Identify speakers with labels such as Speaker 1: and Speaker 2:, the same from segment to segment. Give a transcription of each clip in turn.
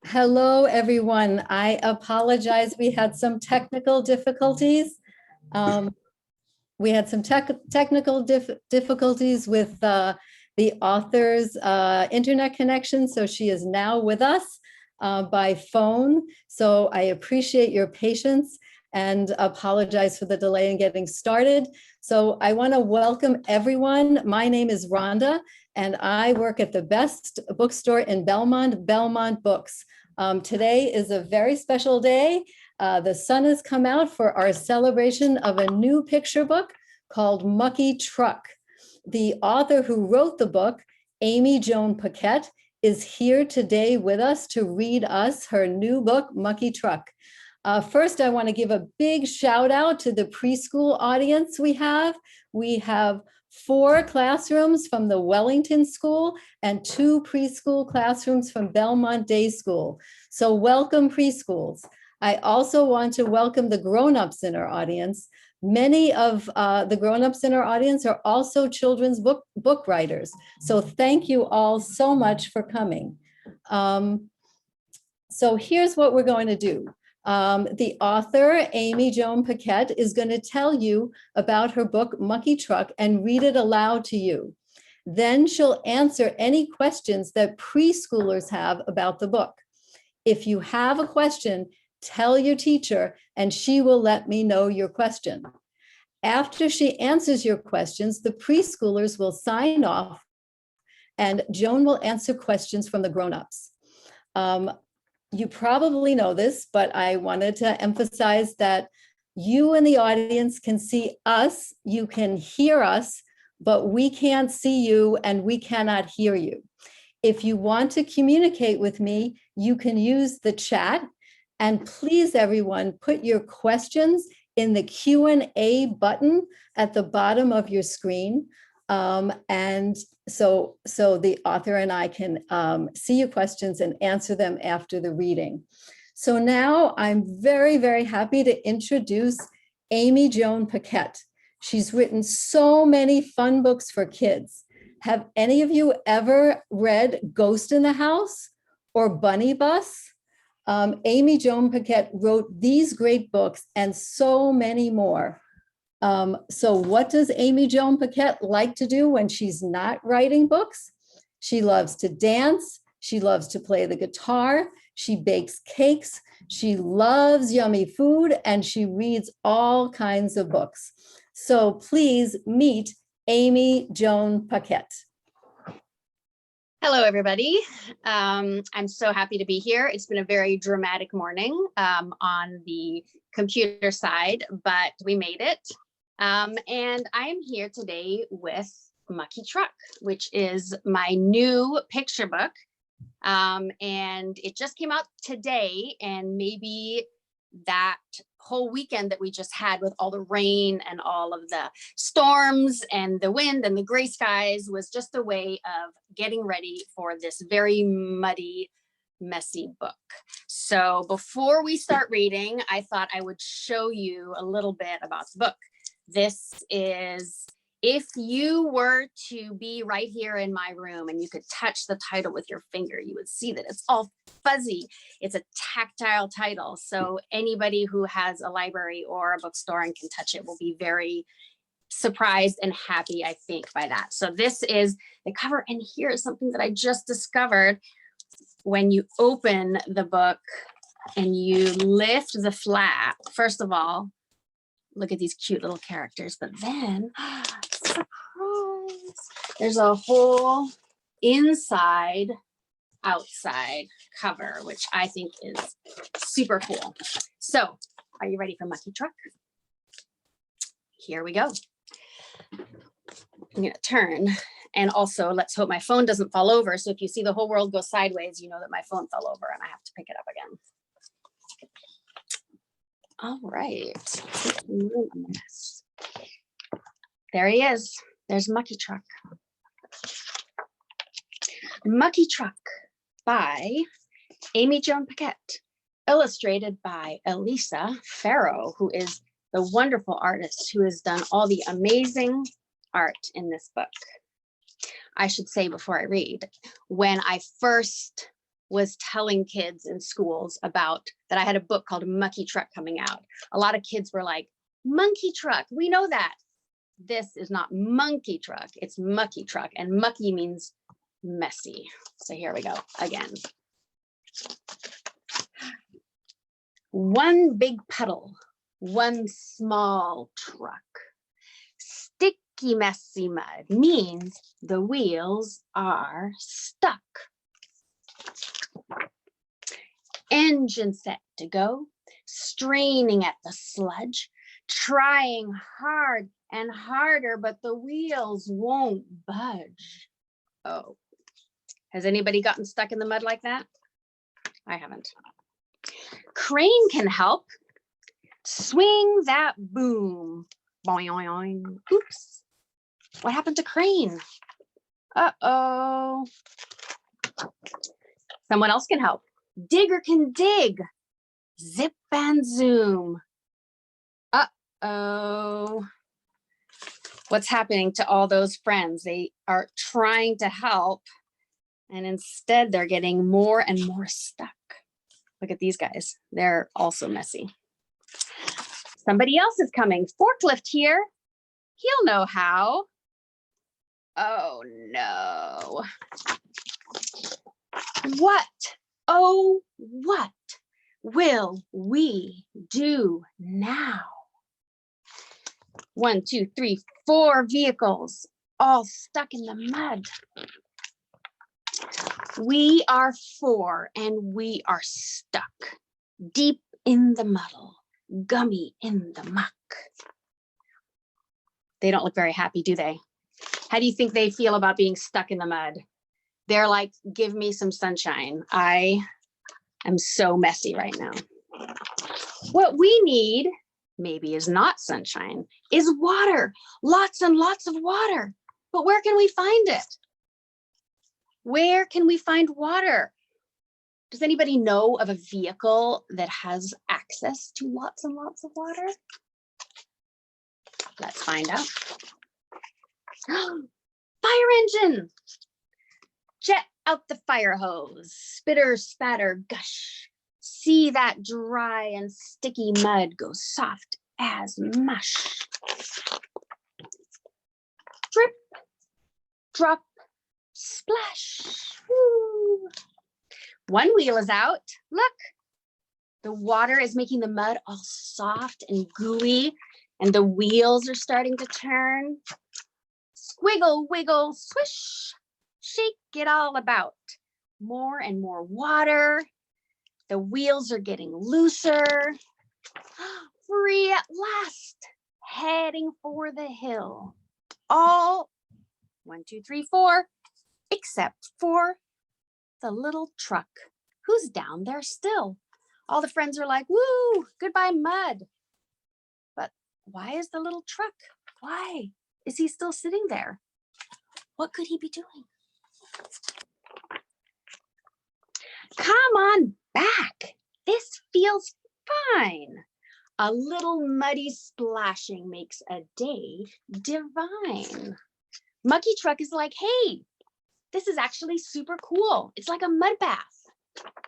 Speaker 1: Hello, everyone. I apologize. We had some technical difficulties. Um, we had some technical difficulties with the author's internet connection, so she is now with us by phone. So I appreciate your patience and apologize for the delay in getting started. So I want to welcome everyone. My name is Rhonda, and I work at the best bookstore in Belmont, Belmont Books. Today is a very special day. The sun has come out for our celebration of a new picture book called Mucky Truck. The author who wrote the book, Ammi-Joan Paquette, is here today with us to read us her new book, Mucky Truck. First, I want to give a big shout out to the preschool audience we have. We have 4 classrooms from the Wellington School and 2 preschool classrooms from Belmont Day School. So welcome preschools. I also want to welcome the grown-ups in our audience. Many of the grown-ups in our audience are also children's book writers. So thank you all so much for coming. So here's what we're going to do. The author, Ammi-Joan Paquette, is going to tell you about her book, Mucky Truck, and read it aloud to you. Then she'll answer any questions that preschoolers have about the book. If you have a question, tell your teacher and she will let me know your question. After she answers your questions, the preschoolers will sign off and Joan will answer questions from the grown-ups. You probably know this, but I wanted to emphasize that you in the audience can see us, you can hear us, but we can't see you and we cannot hear you. If you want to communicate with me, you can use the chat. And please, everyone, put your questions in the Q&A button at the bottom of your screen. And so the author and I can see your questions and answer them after the reading. So now I'm very, very happy to introduce Ammi-Joan Paquette. She's written so many fun books for kids. Have any of you ever read Ghost in the House or Bunny Bus? Ammi-Joan Paquette wrote these great books and so many more. So what does Ammi-Joan Paquette like to do when she's not writing books? She loves to dance. She loves to play the guitar. She bakes cakes. She loves yummy food and she reads all kinds of books. So please meet Ammi-Joan Paquette.
Speaker 2: Hello, everybody. I'm so happy to be here. It's been a very dramatic morning on the computer side, but we made it. And I'm here today with Mucky Truck, which is my new picture book. And it just came out today, and maybe that whole weekend that we just had with all the rain and all of the storms and the wind and the gray skies was just a way of getting ready for this very muddy, messy book. So before we start reading, I thought I would show you a little bit about the book. This is, if you were to be right here in my room and you could touch the title with your finger, you would see that it's all fuzzy. It's a tactile title. So anybody who has a library or a bookstore and can touch it will be very surprised and happy, I think, by that. So this is the cover. And here is something that I just discovered. When you open the book and you lift the flap, first of all, look at these cute little characters, but then surprise, there's a whole inside outside cover, which I think is super cool. So are you ready for Mucky Truck? Here we go. I'm gonna turn, and also let's hope my phone doesn't fall over. So if you see the whole world go sideways, you know that my phone fell over and I have to pick it up again. All right, there he is. There's Mucky Truck. Mucky Truck by Ammi-Joan Paquette, illustrated by Elisa Farrow, who is the wonderful artist who has done all the amazing art in this book. I should say before I read, when I first was telling kids in schools about that I had a book called Mucky Truck coming out. A lot of kids were like, Monkey Truck, we know that. This is not Monkey Truck, it's Mucky Truck, and mucky means messy. So here we go again. One big puddle, one small truck. Sticky, messy mud means the wheels are stuck. Engine set to go, straining at the sludge, trying hard and harder, but the wheels won't budge. Oh, has anybody gotten stuck in the mud like that? I haven't. Crane can help. Swing that boom. Boing. Oops. What happened to Crane? Uh-oh. Someone else can help. Digger can dig. Zip and zoom. Uh-oh. What's happening to all those friends? They are trying to help, and instead they're getting more and more stuck. Look at these guys. They're also messy. Somebody else is coming. Forklift here. He'll know how. Oh no. What? Oh, what will we do now? 1, 2, 3, 4 vehicles all stuck in the mud. We are 4 and we are stuck deep in the muddle, gummy in the muck. They don't look very happy, do they? How do you think they feel about being stuck in the mud? They're like, give me some sunshine. I am so messy right now. What we need, maybe is not sunshine, is water. Lots and lots of water. But where can we find it? Where can we find water? Does anybody know of a vehicle that has access to lots and lots of water? Let's find out. Fire engine. Jet out the fire hose. Spitter, spatter, gush. See that dry and sticky mud go soft as mush. Drip, drop, splash. Woo. One wheel is out. Look, the water is making the mud all soft and gooey, and the wheels are starting to turn. Squiggle, wiggle, swish, shake it all about. More and more water. The wheels are getting looser. Free at last, heading for the hill. All 1, 2, 3, 4, except for the little truck, who's down there still. All the friends are like, woo, goodbye mud. But why is the little truck? Why is he still sitting there? What could he be doing? Come on back. This feels fine. A little muddy splashing makes a day divine. Mucky Truck is like, hey, this is actually super cool. It's like a mud bath.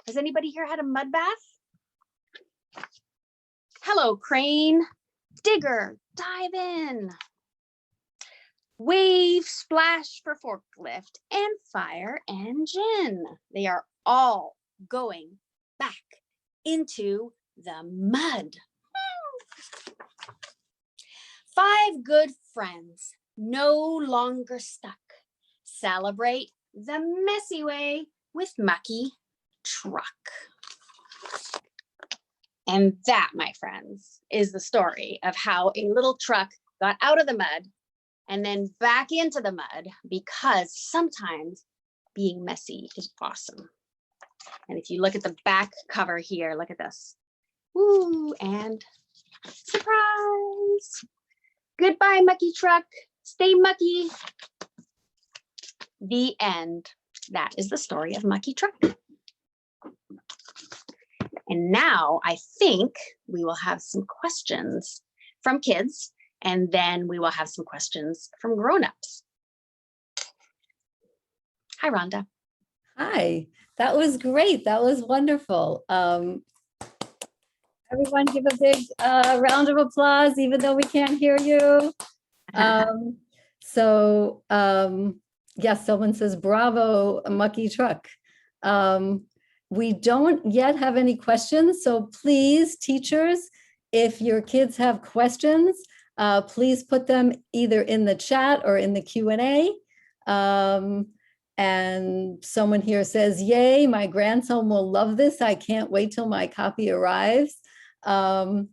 Speaker 2: Has anybody here had a mud bath? Hello, Crane. Digger, dive in. Wave, splash for forklift and fire engine. They are all going back into the mud. 5 good friends, no longer stuck. Celebrate the messy way with Mucky Truck. And that, my friends, is the story of how a little truck got out of the mud and then back into the mud, because sometimes being messy is awesome. And if you look at the back cover here, look at this. Woo, and surprise. Goodbye, Mucky Truck. Stay mucky. The end. That is the story of Mucky Truck. And now I think we will have some questions from kids, and then we will have some questions from grown-ups. Hi, Rhonda.
Speaker 1: Hi, that was great. That was wonderful. Everyone give a big round of applause, even though we can't hear you. Um, yes, someone says, bravo, Mucky Truck. We don't yet have any questions, so please, teachers, if your kids have questions, please put them either in the chat or in the Q&A. And someone here says, yay, my grandson will love this. I can't wait till my copy arrives. And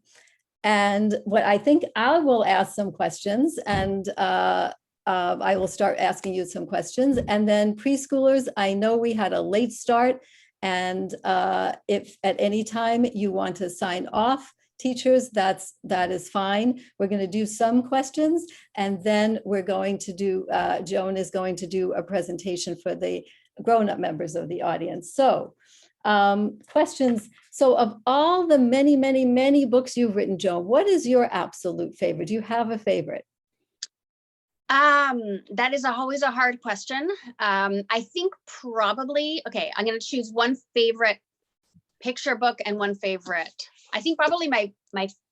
Speaker 1: what I think I will ask some questions, and I will start asking you some questions. And then preschoolers, I know we had a late start, and if at any time you want to sign off, teachers, that is fine. We're going to do some questions, and then we're going to do, Joan is going to do a presentation for the grown-up members of the audience. So questions. So of all the many, many, many books you've written, Joan, what is your absolute favorite? Do you have a favorite?
Speaker 2: That is always a hard question. I think probably, okay, I'm going to choose one favorite picture book and one favorite. I think probably my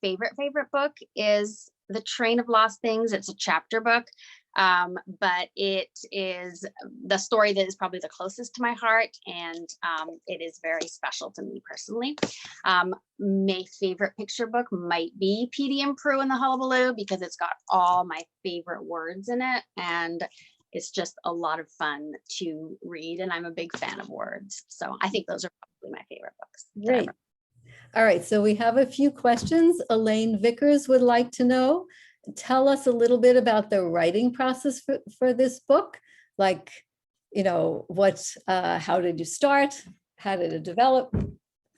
Speaker 2: favorite book is The Train of Lost Things. It's a chapter book, but it is the story that is probably the closest to my heart, and it is very special to me personally. My favorite picture book might be Petey and Prue and the Hullabaloo, because it's got all my favorite words in it, and it's just a lot of fun to read, and I'm a big fan of words. So I think those are probably my favorite books.
Speaker 1: Great. All right, so we have a few questions. Elaine Vickers would like to know, tell us a little bit about the writing process for this book. Like, you know, how did you start? How did it develop?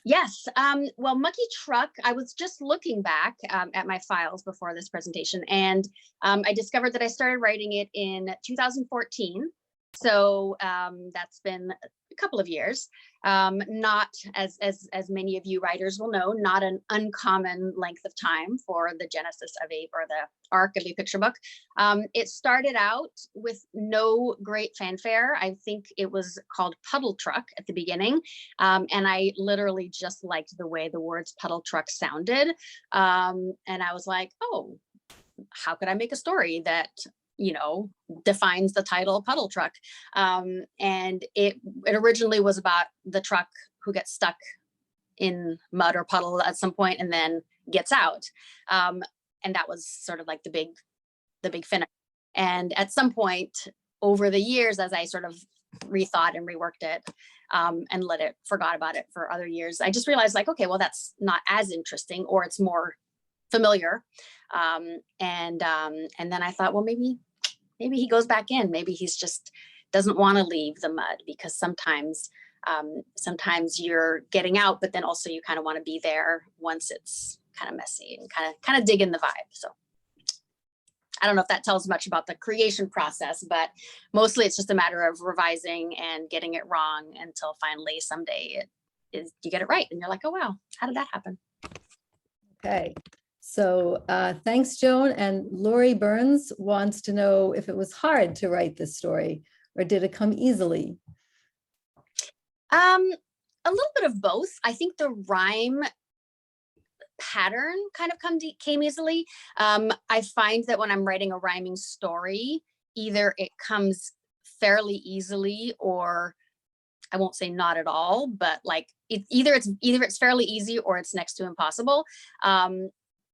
Speaker 2: Yes, well, Mucky Truck, I was just looking back at my files before this presentation, and I discovered that I started writing it in 2014. So that's been a couple of years. Not, as many of you writers will know, not an uncommon length of time for the genesis of or the arc of a picture book. It started out with no great fanfare. I think it was called Puddle Truck at the beginning. And I literally just liked the way the words Puddle Truck sounded. And I was like, oh, how could I make a story that, you know, defines the title Puddle Truck? And it originally was about the truck who gets stuck in mud or puddle at some point and then gets out. And that was sort of like the big finish. And at some point over the years, as I sort of rethought and reworked it, and forgot about it for other years, I just realized, like, okay, well, that's not as interesting, or it's more familiar. And then I thought, well, maybe he goes back in. Maybe he's just doesn't want to leave the mud, because sometimes you're getting out, but then also you kind of want to be there once it's kind of messy, and kind of dig in the vibe. So I don't know if that tells much about the creation process, but mostly it's just a matter of revising and getting it wrong until finally someday you get it right, and you're like, oh wow, how did that happen?
Speaker 1: Okay. So thanks, Joan. And Lori Burns wants to know if it was hard to write this story, or did it come easily?
Speaker 2: A little bit of both. I think the rhyme pattern kind of came easily. I find that when I'm writing a rhyming story, either it comes fairly easily, or I won't say not at all, but like either it's fairly easy or it's next to impossible.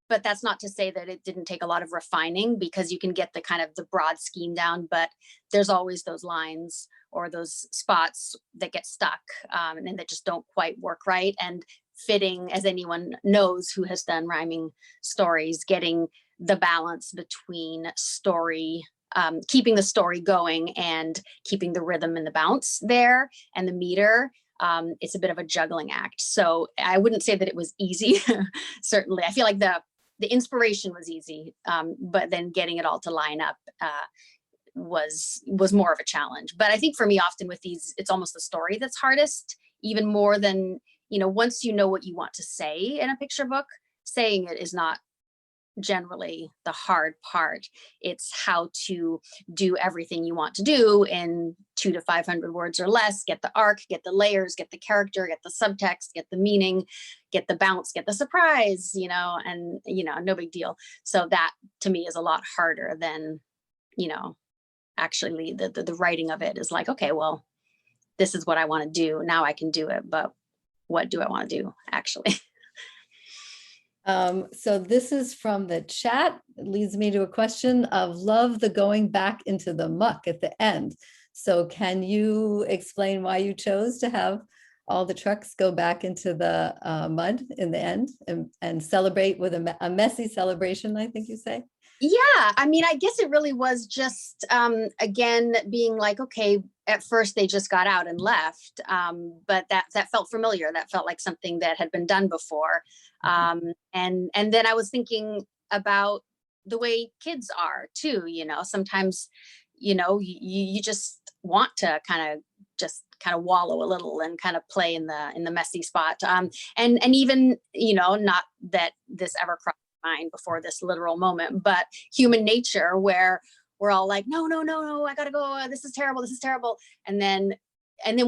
Speaker 2: But that's not to say that it didn't take a lot of refining, because you can get the kind of the broad scheme down, but there's always those lines or those spots that get stuck, and that just don't quite work right. And fitting, as anyone knows who has done rhyming stories, getting the balance between story, keeping the story going and keeping the rhythm and the bounce there and the meter. It's a bit of a juggling act. So I wouldn't say that it was easy. Certainly, I feel like the inspiration was easy, but then getting it all to line up was more of a challenge. But I think for me, often with these, it's almost the story that's hardest, even more than, you know, once you know what you want to say in a picture book, saying it is not generally the hard part. It's how to do everything you want to do in 200 to 500 words or less, get the arc, get the layers, get the character, get the subtext, get the meaning, get the bounce, get the surprise, and, no big deal. So that to me is a lot harder than, actually the writing of it is like, okay, well, this is what I want to do. Now I can do it, but what do I want to do actually?
Speaker 1: So this is from the chat. It leads me to a question of love the going back into the muck at the end. So can you explain why you chose to have all the trucks go back into the mud in the end and celebrate with a messy celebration, I think you say?
Speaker 2: Yeah, I mean, I guess it really was just, again, being like, okay, at first they just got out and left, but that felt familiar. That felt like something that had been done before. And then I was thinking about the way kids are too, sometimes, you just want to kind of wallow a little and kind of play in the messy spot. And even, not that this ever crossed mind before this literal moment, but human nature where we're all like, no, I gotta go. This is terrible. And then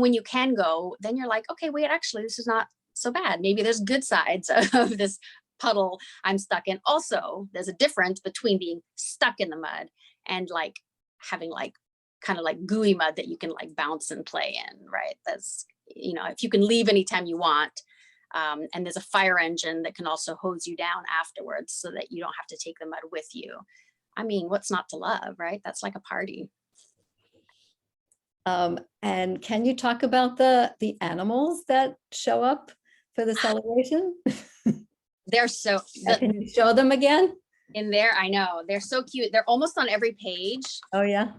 Speaker 2: when you can go, then you're like, okay, wait, actually, this is not so bad. Maybe there's good sides of this puddle I'm stuck in. Also, there's a difference between being stuck in the mud and like having like kind of like gooey mud that you can like bounce and play in, right? That's, if you can leave anytime you want. And there's a fire engine that can also hose you down afterwards so that you don't have to take the mud with you. I mean, what's not to love, right? That's like a party.
Speaker 1: And can you talk about the animals that show up for the celebration?
Speaker 2: They're so,
Speaker 1: Can you show them again?
Speaker 2: in there, I know, they're so cute. They're almost on every page.
Speaker 1: Oh, yeah.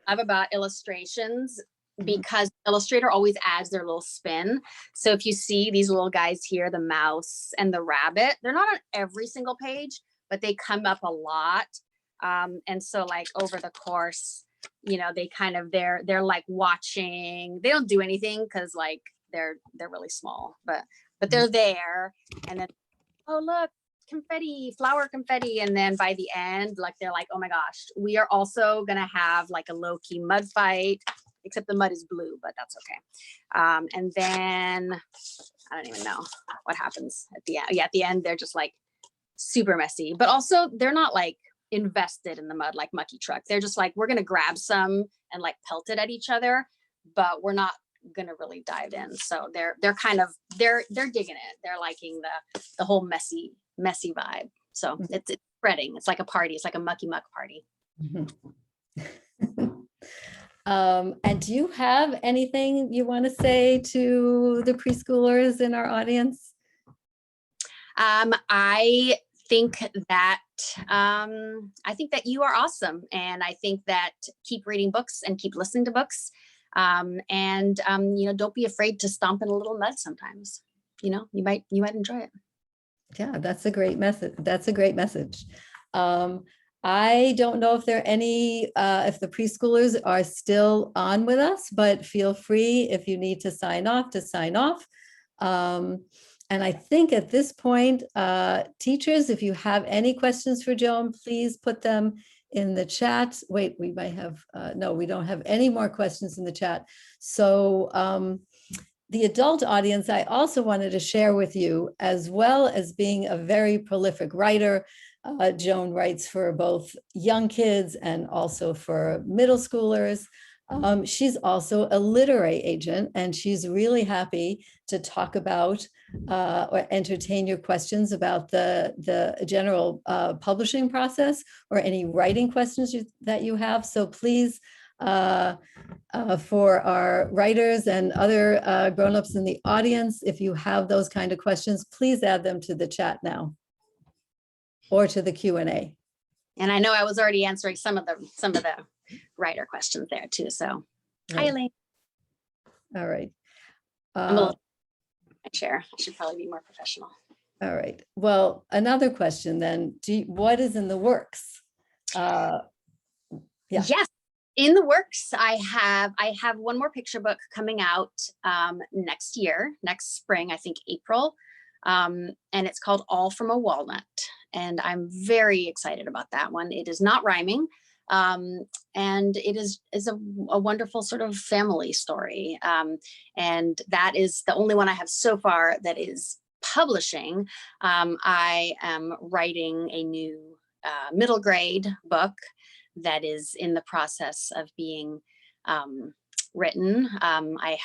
Speaker 2: Of about illustrations, because Illustrator always adds their little spin. So if you see these little guys here, the mouse and the rabbit, they're not on every single page, but they come up a lot. And so like over the course, they kind of, they're like watching, they don't do anything because like they're really small, but they're there. And then, oh, look, confetti, flower confetti. And then by the end, like, they're like, oh my gosh, we are also going to have like a low key mud fight, except the mud is blue, but that's okay. And then I don't even know what happens at the end. Yeah, at the end, they're just like super messy, but also they're not like invested in the mud like Mucky Truck. They're just like, we're going to grab some and like pelt it at each other, but we're not gonna really dive in. So they're kind of, they're digging it. They're liking the whole messy vibe. So it's spreading. It's like a party. It's like a mucky muck party.
Speaker 1: And do you have anything you want to say to the preschoolers in our audience?
Speaker 2: I think that you are awesome, and I think that keep reading books and keep listening to books, and don't be afraid to stomp in a little mud sometimes. You might enjoy it.
Speaker 1: Yeah, that's a great message. That's a great message. I don't know if there are any, if the preschoolers are still on with us, but feel free if you need to sign off to sign off. And I think at this point, teachers, if you have any questions for Joan, please put them in the chat. Wait, we might have, no, we don't have any more questions in the chat. So the adult audience, I also wanted to share with you, as well as being a very prolific writer. Joan writes for both young kids and also for middle schoolers. She's also a literary agent, and she's really happy to talk about or entertain your questions about the general publishing process or any writing questions that you have. So please, for our writers and other grown-ups in the audience, if you have those kind of questions, please add them to the chat now or to the Q&A.
Speaker 2: And I know I was already answering some of the writer questions there too. So,
Speaker 1: right.
Speaker 2: Hi, Elaine.
Speaker 1: All right.
Speaker 2: I'm a little chair. I should probably be more professional.
Speaker 1: All right. Well, another question then. What is in the works? Yeah.
Speaker 2: Yes, in the works. I have one more picture book coming out next spring, I think April. And it's called All from a Walnut. And I'm very excited about that one. It is not rhyming. And it is a wonderful sort of family story. And that is the only one I have so far that is publishing. I am writing a new middle grade book that is in the process of being written. I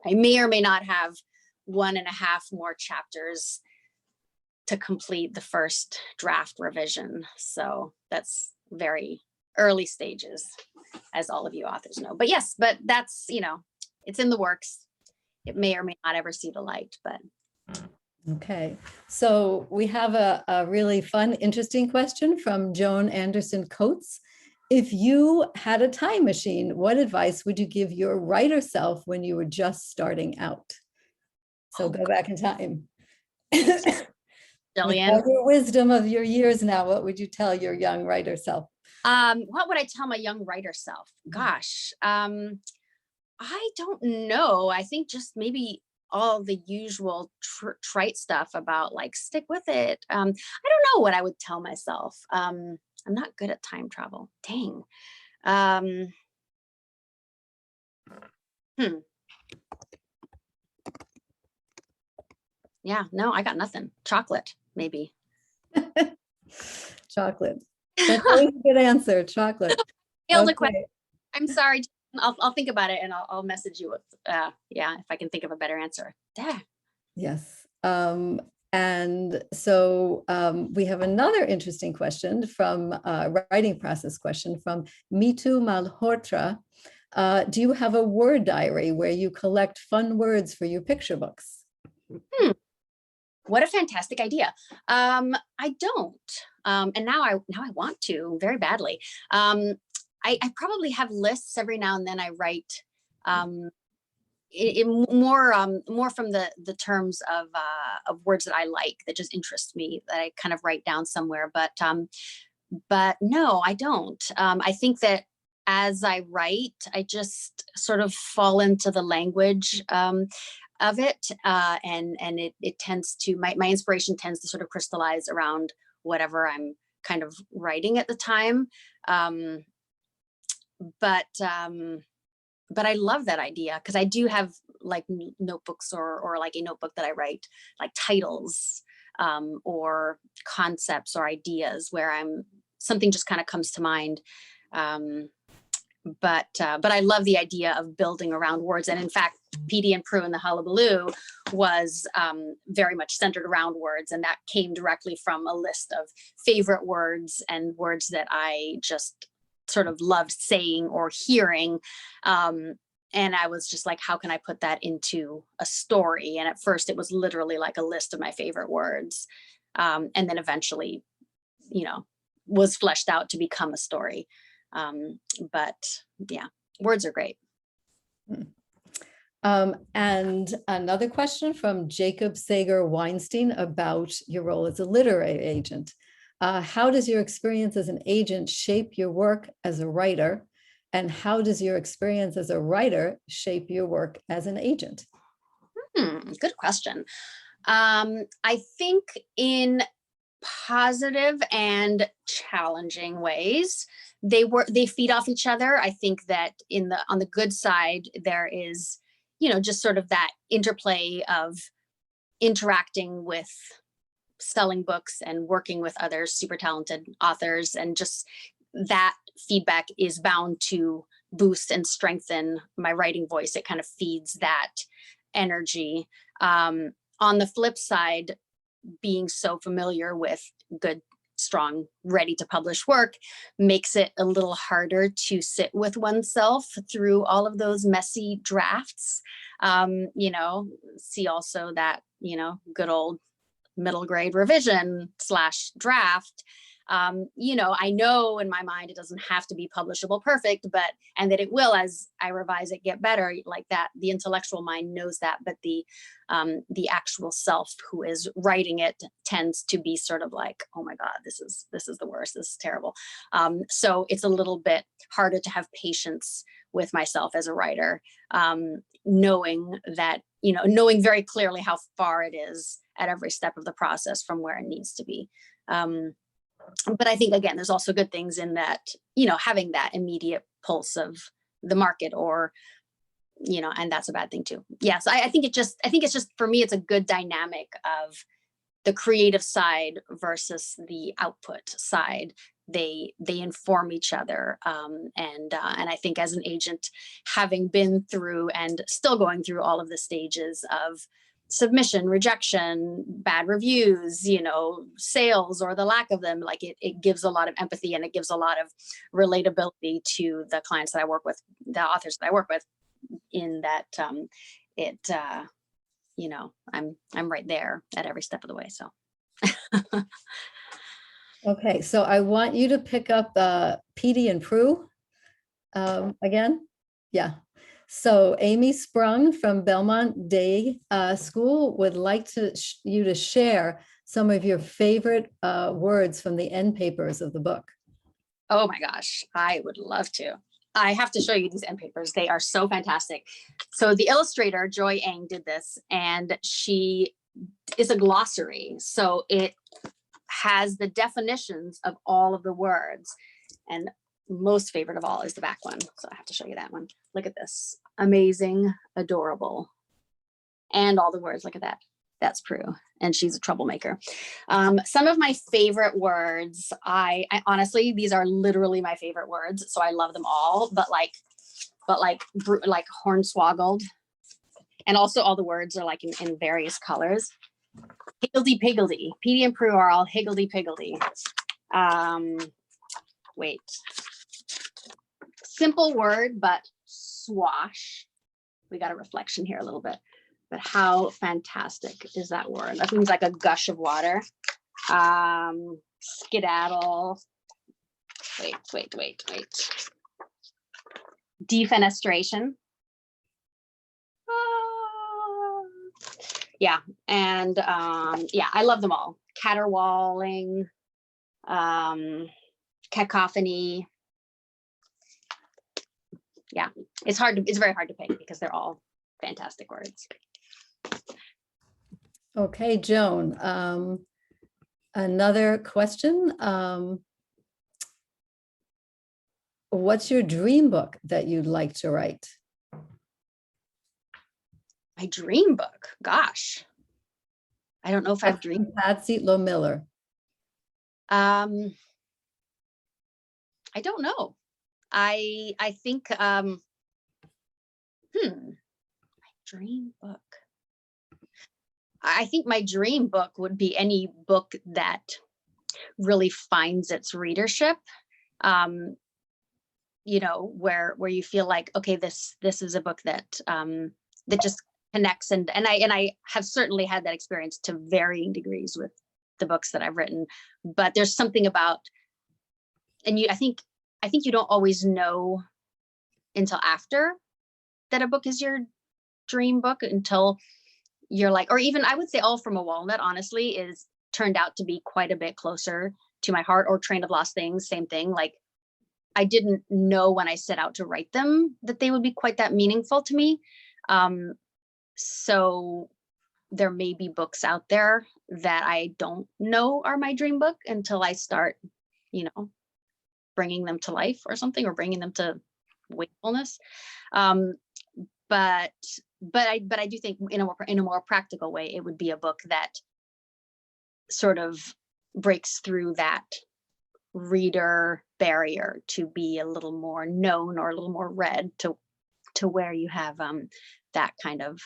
Speaker 2: may or may not have 1.5 more chapters to complete the first draft revision. So that's very early stages, as all of you authors know. But yes, but that's, it's in the works. It may or may not ever see the light, but.
Speaker 1: Okay, so we have a really fun, interesting question from Joan Anderson Coates. If you had a time machine, what advice would you give your writer self when you were just starting out? So go back in time. With all your wisdom of your years now, what would you tell your young writer self?
Speaker 2: What would I tell my young writer self? Gosh, I don't know. I think just maybe all the usual trite stuff about like, stick with it. I don't know what I would tell myself. I'm not good at time travel. Dang. Yeah, no, I got nothing. Chocolate, maybe.
Speaker 1: Chocolate. That's always a good answer. Chocolate.
Speaker 2: Okay. I'm sorry. I'll think about it and I'll message you with, if I can think of a better answer.
Speaker 1: Yes. And so we have another interesting question from writing process question from Mitu Malhotra. Do you have a word diary where you collect fun words for your picture books?
Speaker 2: What a fantastic idea. I don't. And now I want to very badly. I probably have lists every now and then. I write more from the terms of words that I like, that just interest me, that I kind of write down somewhere. But no, I don't. I think that as I write, I just sort of fall into the language of it, and it tends to, my inspiration tends to sort of crystallize around whatever I'm kind of writing at the time. But I love that idea, because I do have like notebooks or like a notebook that I write like titles or concepts or ideas where something just kind of comes to mind. But I love the idea of building around words. And in fact, Petey and Prue and the Hullabaloo was very much centered around words. And that came directly from a list of favorite words and words that I just sort of loved saying or hearing. And I was just like, how can I put that into a story? And at first it was literally like a list of my favorite words. And then eventually, was fleshed out to become a story. But yeah, words are great.
Speaker 1: And another question from Jacob Sager Weinstein about your role as a literary agent. How does your experience as an agent shape your work as a writer? And how does your experience as a writer shape your work as an agent?
Speaker 2: Good question. I think in positive and challenging ways, they feed off each other. I think that on the good side, there is, just sort of that interplay of interacting with selling books and working with other super talented authors, and just that feedback is bound to boost and strengthen my writing voice. It kind of feeds that energy. On the flip side, being so familiar with good, strong, ready to publish work makes it a little harder to sit with oneself through all of those messy drafts. See also that, good old middle grade revision / draft. I know in my mind it doesn't have to be publishable perfect, and that it will, as I revise it, get better. Like that, the intellectual mind knows that, but the actual self who is writing it tends to be sort of like, oh my God, this is the worst. This is terrible. So it's a little bit harder to have patience with myself as a writer, knowing that, knowing very clearly how far it is at every step of the process from where it needs to be. But I think, again, there's also good things in that, you know, having that immediate pulse of the market, or, you know, and that's a bad thing too. Yes, I think it's just, for me, it's a good dynamic of the creative side versus the output side. They inform each other, and I think as an agent, having been through and still going through all of the stages of submission, rejection, bad reviews, you know, sales or the lack of them, like it gives a lot of empathy, and it gives a lot of relatability to the clients that I work with, the authors that I work with, in that you know, I'm right there at every step of the way. So.
Speaker 1: Okay, so I want you to pick up Petey and Prue again. Yeah. So Amy Sprung from Belmont Day School would like you to share some of your favorite words from the end papers of the book.
Speaker 2: Oh my gosh, I would love to. I have to show you these end papers. They are so fantastic. So the illustrator, Joy Ang, did this, and she is a glossary. So it has the definitions of all of the words. And most favorite of all is the back one. So I have to show you that one. Look at this. Amazing, adorable. And all the words, look at that. That's Prue, and she's a troublemaker. Some of my favorite words, I honestly, these are literally my favorite words, so I love them all. But like hornswoggled, and also all the words are like in various colors. Higgledy piggledy. Petey and Prue are all higgledy piggledy. Wait. Simple word, but swash. We got a reflection here a little bit. But how fantastic is that word? That means like a gush of water. Skedaddle. Wait. Defenestration. Yeah, and yeah, I love them all. Caterwauling, cacophony. Yeah, it's very hard to pick because they're all fantastic words.
Speaker 1: Okay, Joan, another question. What's your dream book that you'd like to write?
Speaker 2: My dream book, gosh. I don't know if I've dreamed.
Speaker 1: Patsy Lowe Miller.
Speaker 2: I don't know. I think my dream book. I think my dream book would be any book that really finds its readership. You know, where you feel like, okay, this is a book that that just connects, and I have certainly had that experience to varying degrees with the books that I've written. But there's something about, and I think you don't always know until after that a book is your dream book, until you're like, or even I would say All from a Walnut, honestly, is turned out to be quite a bit closer to my heart, or Train of Lost Things, same thing. Like, I didn't know when I set out to write them that they would be quite that meaningful to me. So there may be books out there that I don't know are my dream book until I start, you know, bringing them to life or something, or bringing them to wakefulness. But I do think in a more practical way, it would be a book that sort of breaks through that reader barrier to be a little more known or a little more read, to where you have that kind of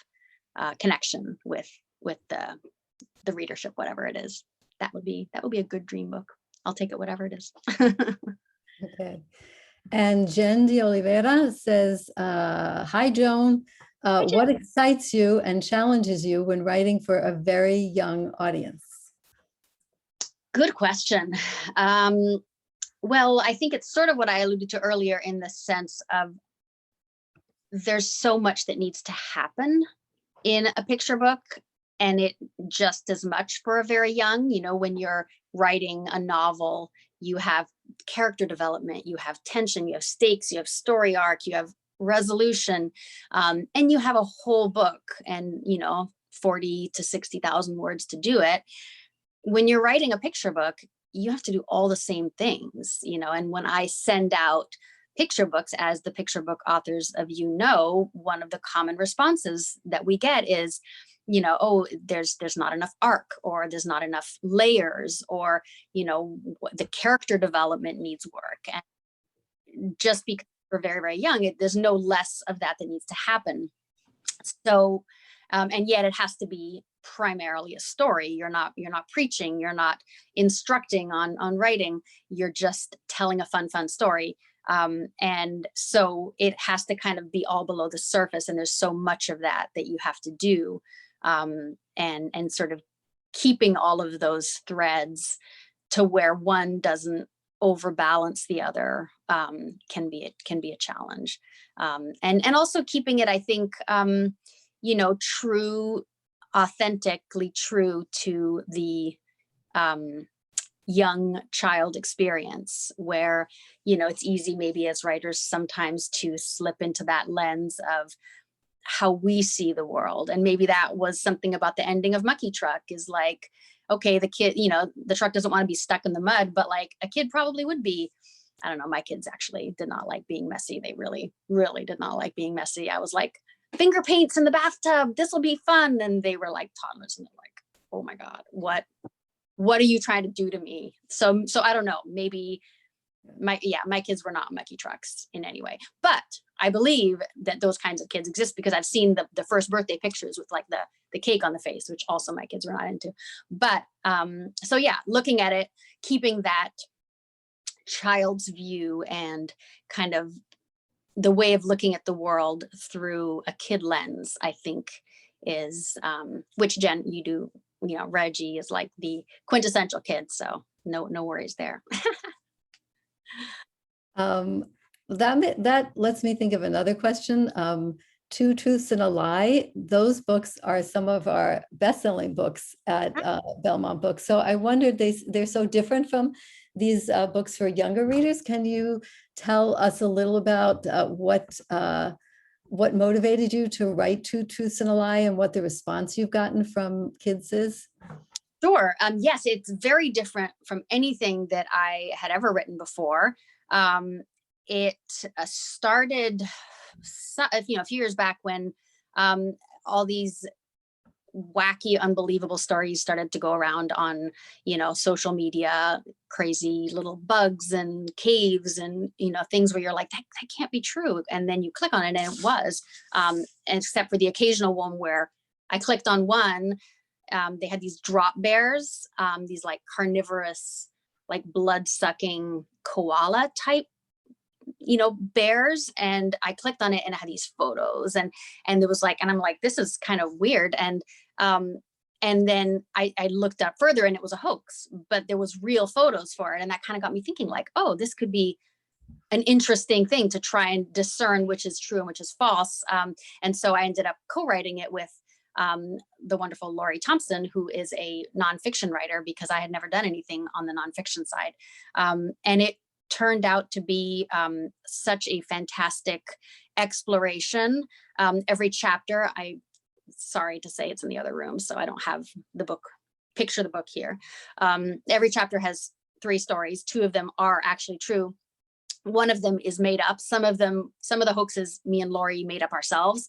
Speaker 2: connection with the readership, whatever it is. That would be a good dream book. I'll take it, whatever it is.
Speaker 1: Okay. And Jen de Oliveira says, hi, Joan. What excites you and challenges you when writing for a very young audience?
Speaker 2: Good question. Well, I think it's sort of what I alluded to earlier, in the sense of there's so much that needs to happen in a picture book, and it just as much for a very young, you know, when you're writing a novel, you have character development, you have tension, you have stakes, you have story arc, you have resolution, and you have a whole book, and, you know, 40 to 60,000 words to do it. When you're writing a picture book, you have to do all the same things, and when I send out picture books, as the picture book authors of one of the common responses that we get is, oh, there's not enough arc, or there's not enough layers, or, the character development needs work. And just because we're very, very young, there's no less of that needs to happen. So, and yet it has to be primarily a story. You're not preaching, you're not instructing on writing, you're just telling a fun story. And so it has to kind of be all below the surface. And there's so much of that you have to do. And sort of keeping all of those threads to where one doesn't overbalance the other can be a challenge. And also keeping it, I think, authentically true to the young child experience, where, it's easy maybe as writers sometimes to slip into that lens of how we see the world. And maybe that was something about the ending of Mucky Truck, is like, okay, the kid, the truck doesn't want to be stuck in the mud, but like a kid probably would be. I don't know, my kids actually did not like being messy. They really, really did not like being messy. I was like, finger paints in the bathtub, this will be fun. And they were like toddlers, and they're like, oh my God, what are you trying to do to me? So I don't know, maybe my kids were not Mucky Trucks in any way, but I believe that those kinds of kids exist, because I've seen the first birthday pictures with like the cake on the face, which also my kids were not into. But so yeah, looking at it, keeping that child's view and kind of the way of looking at the world through a kid lens, I think is, which Jen, you do, Reggie is like the quintessential kid. So no worries there.
Speaker 1: That lets me think of another question. Two Truths and a Lie. Those books are some of our best-selling books at Belmont Books. So I wondered, they're so different from these books for younger readers. Can you tell us a little about what motivated you to write Two Truths and a Lie, and what the response you've gotten from kids is?
Speaker 2: Sure. Yes, it's very different from anything that I had ever written before. It started, a few years back when all these wacky, unbelievable stories started to go around on, social media, crazy little bugs and caves and, things where you're like, that can't be true. And then you click on it and it was, except for the occasional one where I clicked on one. They had these drop bears, these like carnivorous, like blood sucking koala type, bears. And I clicked on it and it had these photos, and there was like, and I'm like, this is kind of weird. And then I looked up further and it was a hoax, but there was real photos for it. And that kind of got me thinking like, oh, this could be an interesting thing to try and discern which is true and which is false. And so I ended up co-writing it with the wonderful Laurie Thompson, who is a nonfiction writer, because I had never done anything on the nonfiction side. And it turned out to be such a fantastic exploration. Every chapter, sorry to say it's in the other room, so I don't have the book, picture the book here. Every chapter has 3 stories. 2 of them are actually true. One of them is made up. Some of the hoaxes me and Laurie made up ourselves,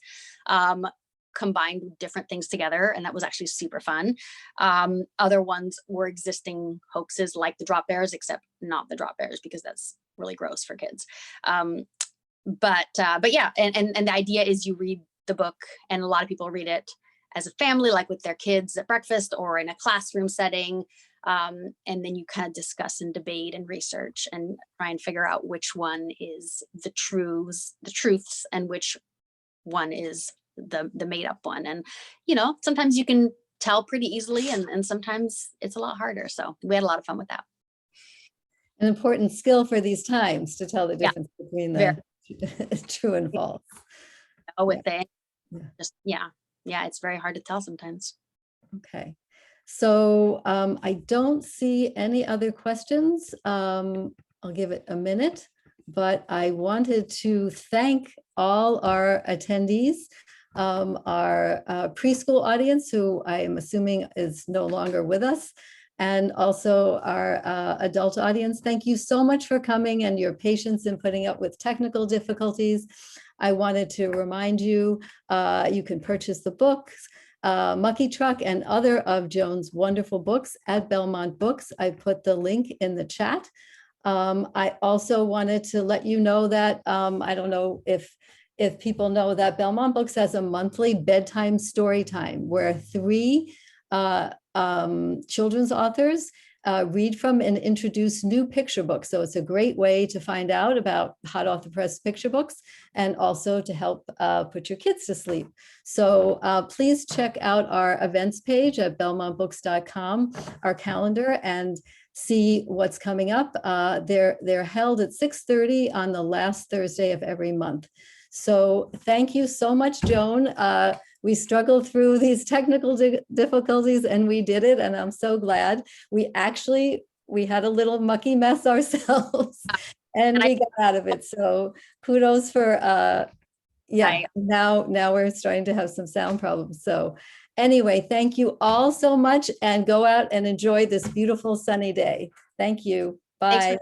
Speaker 2: combined different things together, and that was actually super fun. Other ones were existing hoaxes, like the drop bears, except not the drop bears, because that's really gross for kids. But yeah, and the idea is you read the book, and a lot of people read it as a family, like with their kids at breakfast or in a classroom setting. And then you kind of discuss and debate and research and try and figure out which one is the truths, and which one is the made up one. And, sometimes you can tell pretty easily, and sometimes it's a lot harder. So we had a lot of fun with that.
Speaker 1: An important skill for these times, to tell the difference between the true and false.
Speaker 2: It's very hard to tell sometimes.
Speaker 1: Okay. So I don't see any other questions. I'll give it a minute, but I wanted to thank all our attendees, our preschool audience, who I am assuming is no longer with us, and also our adult audience. Thank you so much for coming and your patience in putting up with technical difficulties. I wanted to remind you, you can purchase the books, Mucky Truck and other of Joan's wonderful books at Belmont Books. I put the link in the chat. I also wanted to let you know that, I don't know if people know that Belmont Books has a monthly bedtime story time where 3 children's authors read from and introduce new picture books. So it's a great way to find out about hot off the press picture books and also to help put your kids to sleep. So please check out our events page at belmontbooks.com, our calendar, and see what's coming up. They're held at 6:30 on the last Thursday of every month. So thank you so much, Joan. We struggled through these technical difficulties and we did it. And I'm so glad. We had a little mucky mess ourselves and we got out of it. So kudos for, now we're starting to have some sound problems. So anyway, thank you all so much and go out and enjoy this beautiful sunny day. Thank you. Bye.